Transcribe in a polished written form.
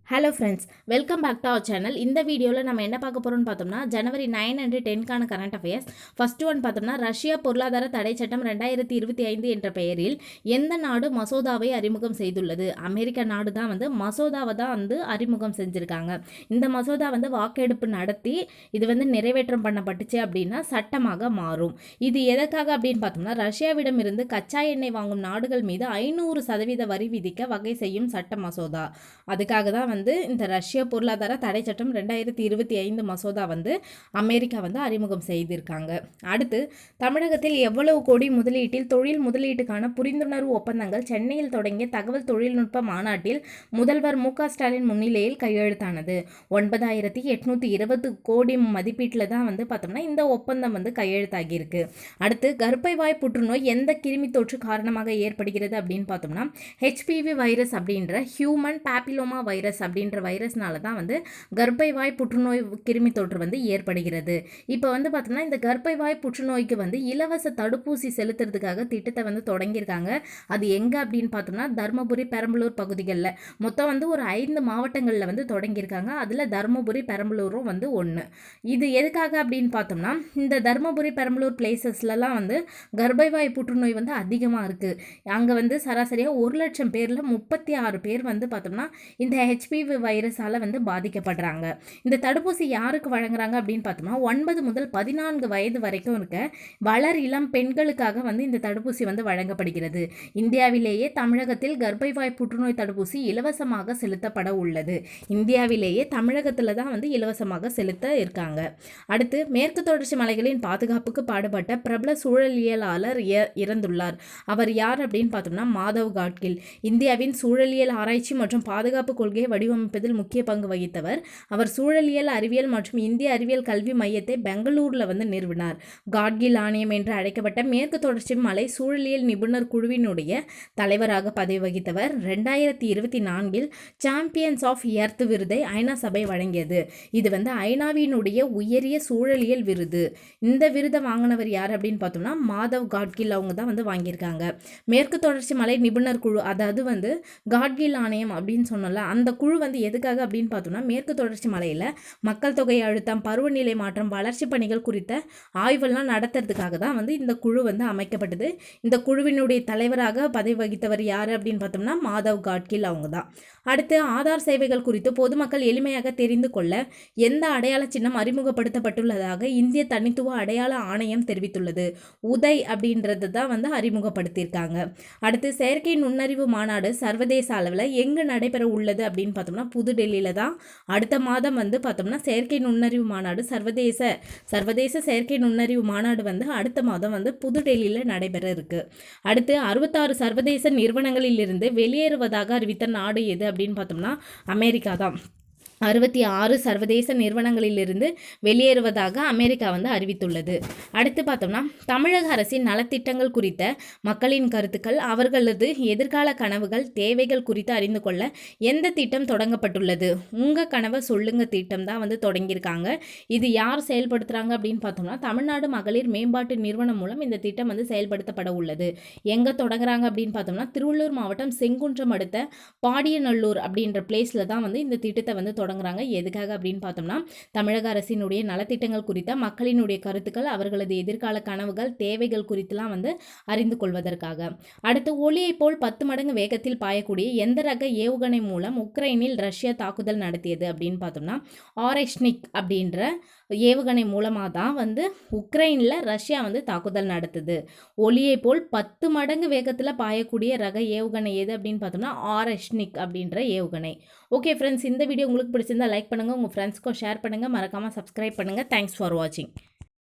Hello friends, welcome back to our channel. இந்த வீடியோவில் நம்ம என்ன பார்க்க போகிறோம்னு பார்த்தோம்னா, ஜனவரி 9 அண்ட் 10க்கான கரண்ட் அஃபேர்ஸ். ஃபர்ஸ்ட் ஒன் பார்த்தோம்னா, ரஷ்யா பொருளாதார தடை சட்டம் 2025 என்ற பெயரில் எந்த நாடு மசோதாவை அறிமுகம் செய்துள்ளது? அமெரிக்க நாடு தான் மசோதாவை தான் அறிமுகம் செஞ்சுருக்காங்க. இந்த மசோதா வாக்கெடுப்பு நடத்தி இது நிறைவேற்றம் பண்ணப்பட்டுச்சு அப்படின்னா சட்டமாக மாறும். இது எதற்காக அப்படின்னு பார்த்தோம்னா, ரஷ்யாவிடம் இருந்து கச்சா எண்ணெய் வாங்கும் நாடுகள் மீது 500% வரி விதிக்க வகை செய்யும் சட்ட மசோதா. அதுக்காக தான் இந்த ரஷ்ய பொருளாதார தடை சட்டம் 2025 மசோதா அமெரிக்கா அறிமுகம் செய்திருக்காங்க. அடுத்து, தமிழகத்தில் எவ்வளவு கோடி முதலீட்டில் தொழில் முதலீட்டுக்கான புரிந்துணர்வு ஒப்பந்தங்கள் சென்னையில் தொடங்கிய தகவல் தொழில்நுட்ப மாநாட்டில் முதல்வர் மு.க. ஸ்டாலின் முன்னிலையில் கையெழுத்தானது? 9820 கோடி மதிப்பீட்டில் தான் பார்த்தோம்னா இந்த ஒப்பந்தம் கையெழுத்தாகியிருக்கு. அடுத்து, கர்ப்பைவாய் புற்றுநோய் எந்த கிருமி தொற்று காரணமாக ஏற்படுகிறது அப்படின்னு பார்த்தோம்னா, HPV வைரஸ் அப்படின்ற ஹியூமன் பாப்பிலோமா வைரஸ் அப்படின்ற வைரஸ்னால தான் கர்ப்பைவாய் புற்றுநோய் கிருமி தொற்று ஏற்படுகிறது. இப்போ பார்த்தோம்னா இந்த கர்ப்பைவாய் புற்றுநோய்க்கு இலவச தடுப்பூசி செலுத்துறதுக்காக திட்டத்தை தொடங்கியிருக்காங்க. அது எங்கே அப்படின்னு பார்த்தோம்னா, தர்மபுரி, பெரம்பலூர் பகுதிகளில் மொத்தம் ஒரு 5 மாவட்டங்களில் தொடங்கியிருக்காங்க. அதில் தர்மபுரி, பெரம்பலூரும் ஒன்று. இது எதுக்காக அப்படின்னு பார்த்தோம்னா, இந்த தர்மபுரி, பெரம்பலூர் பிளேசஸ்லாம் கர்ப்பைவாய் புற்றுநோய் அதிகமாக இருக்குது. அங்கே சராசரியாக 1,00,000 பேரில் 36 பேர் பார்த்தோம்னா இந்த HPV வைரஸால் பாதிக்கப்படுறாங்க. இந்த தடுப்பூசி யாருக்கு வழங்குறாங்க அப்படின்னு பார்த்தோம்னா, 9 முதல் 14 வயது வரைக்கும் இருக்க வளர் இளம் பெண்களுக்காக இந்த தடுப்பூசி வழங்கப்படுகிறது. இந்தியாவிலேயே தமிழகத்தில் கர்ப்பைவாய் புற்றுநோய் தடுப்பூசி இலவசமாக செலுத்தப்பட உள்ளது. இந்தியாவிலேயே தமிழகத்தில் தான் இலவசமாக செலுத்த இருக்காங்க. அடுத்து, மேற்கு தொடர்ச்சி மலைகளின் பாதுகாப்புக்கு பாடுபட்ட பிரபல சூழலியலாளர் இறந்துள்ளார். அவர் யார் அப்படின்னு பார்த்தோம்னா, மாதவ் காட்கில். இந்தியாவின் சூழலியல் ஆராய்ச்சி மற்றும் பாதுகாப்பு கொள்கையை வடிவமைப்பதில் முக்கிய பங்கு வகித்தவர். அவர் சூழலியல் அறிவியல் மற்றும் இந்திய அறிவியல் கல்வி மையத்தை பெங்களூரில் நிறுவினார். காட்கில் ஆணையம் என்று அழைக்கப்பட்ட மேற்கு தொடர்ச்சி மலை சூழலியல் நிபுணர் குழுவினுடைய தலைவராக பதவி வகித்தவர். 2024 சாம்பியன்ஸ் ஆஃப் எர்த் விருதை ஐநா சபை வழங்கியது. இது ஐநாவினுடைய உயரிய சூழலியல் விருது. இந்த விருதை வாங்கினவர் யார் அப்படின்னு பார்த்தோம்னா, மாதவ் காட்கில் அவங்க தான் வாங்கியிருக்காங்க. மேற்கு தொடர்ச்சி மலை நிபுணர் குழு, அதாவது காட்கில் ஆணையம் அப்படின்னு சொன்னல, அந்த குழு எதுக்காக அப்படின்னு பார்த்தோம்னா, மேற்கு தொடர்ச்சி மலையில் மக்கள் தொகை அழுத்தம், பருவநிலை மாற்றம், வளர்ச்சி பணிகள் குறித்த ஆய்வெல்லாம் நடத்துறதுக்காக தான் இந்த குழு அமைக்கப்பட்டது. இந்த குழுவினுடைய தலைவராக பதவி வகித்தவர் யார் அப்படின்னு பார்த்தோம்னா, மாதவ் காட்கில் அவங்க தான். அடுத்து, ஆதார் சேவைகள் குறித்து பொதுமக்கள் எளிமையாக தெரிந்து கொள்ள எந்த அடையாள சின்னம் அறிமுகப்படுத்தப்பட்டுள்ளதாக இந்திய தனித்துவ அடையாள ஆணையம் தெரிவித்துள்ளது? உதய் அப்படின்றது தான் அறிமுகப்படுத்தியிருக்காங்க. அடுத்து, செயற்கை நுண்ணறிவு மாநாடு சர்வதேச அளவில் எங்கு நடைபெற உள்ளது அப்படின்னு பார்த்தோம்னா, புதுடெல்லியில் தான் அடுத்த மாதம் பார்த்தோம்னா செயற்கை நுண்ணறிவு மாநாடு சர்வதேச செயற்கை நுண்ணறிவு மாநாடு அடுத்த மாதம் புதுடெல்லியில் நடைபெற இருக்கு. அடுத்து, 66 சர்வதேச நிறுவனங்களிலிருந்து வெளியேறுவதாக அறிவித்த நாடு எது அப்படின்னு பார்த்தோம்னா, அமெரிக்கா தான். 66 சர்வதேச நிறுவனங்களிலிருந்து வெளியேறுவதாக அமெரிக்கா அறிவித்துள்ளது. அடுத்து பார்த்தோம்னா, தமிழக அரசின் நலத்திட்டங்கள் குறித்த மக்களின் கருத்துக்கள், அவர்களது எதிர்கால கனவுகள், தேவைகள் குறித்து அறிந்து கொள்ள எந்த திட்டம் தொடங்கப்பட்டுள்ளது? உங்கள் கனவை சொல்லுங்க திட்டம் தான் தொடங்கியிருக்காங்க. இது யார் செயல்படுத்துகிறாங்க அப்படின்னு பார்த்தோம்னா, தமிழ்நாடு மகளிர் மேம்பாட்டு நிறுவனம் மூலம் இந்த திட்டம் செயல்படுத்தப்பட உள்ளது. எங்கே தொடங்குறாங்க அப்படின்னு பார்த்தோம்னா, திருவள்ளூர் மாவட்டம் செங்குன்றம் அடுத்த பாடியநல்லூர் அப்படின்ற பிளேஸில் தான் இந்த திட்டத்தை தொடங்குறாங்க. எதுக்காக அப்படின்னு பார்த்தோம்னா, தமிழக அரசினுடைய நலத்திட்டங்கள் குறித்த மக்களினுடைய கருத்துக்கள், அவர்களது எதிர்கால கனவுகள், தேவைகள் குறித்துலாம் அறிந்து கொள்வதற்காக. அடுத்து, ஒளியை போல் 10 மடங்கு வேகத்தில் பாயக்கூடிய எந்த ரக ஏவுகணை மூலம் உக்ரைனில் ரஷ்யா தாக்குதல் நடத்தியது அப்படின்னு பார்த்தோம்னா, ஆரெஷ்னிக் அப்படின்ற ஏவுகணை மூலமாக தான் உக்ரைனில் ரஷ்யா தாக்குதல் நடத்துது. ஒளியை போல் 10 மடங்கு வேகத்தில் பாயக்கூடிய ரக ஏவுகணை எது அப்படின்னு பார்த்தோம்னா, ஆரெஷ்னிக் அப்படின்ற ஏவுகணை. ஓகே ஃப்ரெண்ட்ஸ், இந்த வீடியோ உங்களுக்கு பிடிச்சிருந்தா லைக் பண்ணுங்கள், உங்கள் ஃப்ரெண்ட்ஸ்க்கும் ஷேர் பண்ணுங்கள், மறக்காமல் சப்ஸ்கிரைப் பண்ணுங்கள். தேங்க்ஸ் ஃபார் வாட்சிங்.